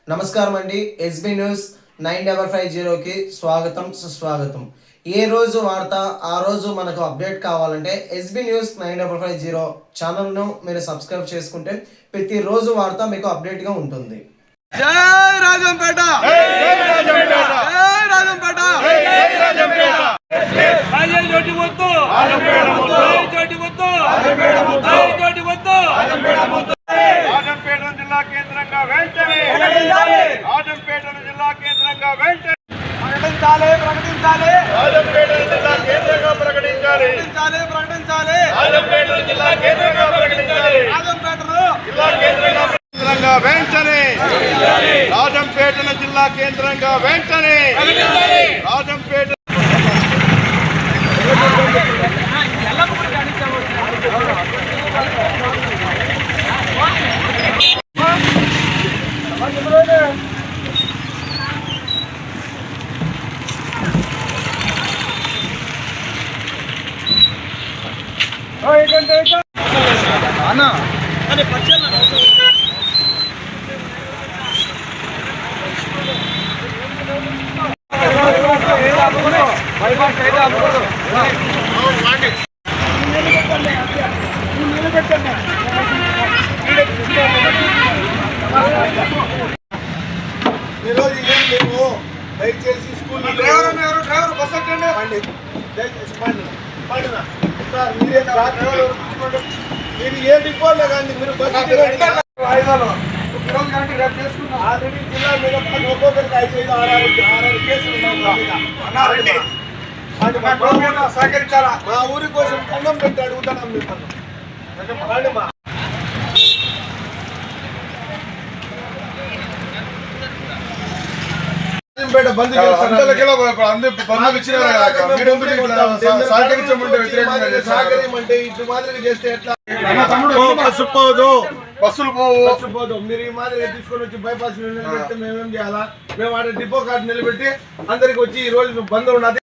నమస్కారం అండి. SB news 9550కి స్వాగతం సుస్వాగతం. ఏ రోజు వార్త ఆ రోజు మనకు అప్డేట్ కావాలంటే ఎస్బీ న్యూస్ 9550 ఛానల్ను మీరు సబ్స్క్రైబ్ చేసుకుంటే ప్రతిరోజు వార్త మీకు అప్డేట్గా ఉంటుంది. జై రాజంపేట, జై రాజంపేట, జై రాజంపేట, జై రాజంపేట. రాజే జోటి వద్దు, రాజంపేట వద్దు, జోటి వద్దు, రాజంపేట వద్దు, జోటి వద్దు, రాజంపేట వద్దు. రాజంపేట జిల్లా కేంద్రంగా వెంటనే రాజంపేట జిల్లా కేంద్రంగా వెంటనే ప్రకటించాలి, ప్రకటించాలి. రాజంపేట జిల్లా కేంద్రంగా ప్రకటించాలి, ప్రకటించాలి. రాజంపేట జిల్లా కేంద్రంగా ప్రకటించాలి, రాజంపేటను జిల్లా కేంద్రంగా వెంటనే రాజంపేటను జిల్లా కేంద్రంగా వెంటనే రాజంపేట అన్నా ఈరోజు ఏం లేవు. దయచేసి స్కూల్ డ్రైవర్ బస్ ఎక్కండి. సార్ మీరేం మీరు ఏ డిపోలో కానీ మీరు బస్సు ఆల్రెడీ జిల్లా మీద ఒక్కొక్కరికి 5-6 కేసులు సహకరించాలా? మా ఊరి కోసం కన్నం పెట్టి అడుగుతున్నాం మిమ్మల్ని. బంద్ సహకరించమంటే ఇటు మాదిరిగా చేస్తే ఎట్లా? బస్సులు పోదు. మీరు ఈ మాదిరిగా తీసుకొని వచ్చి బైపాస్ నిలబెడితే మేమేం చేయాలా? మేము ఆడ డిపో కార్డు నిలబెట్టి అందరికి వచ్చి ఈ రోజు బంద్ ఉన్నది.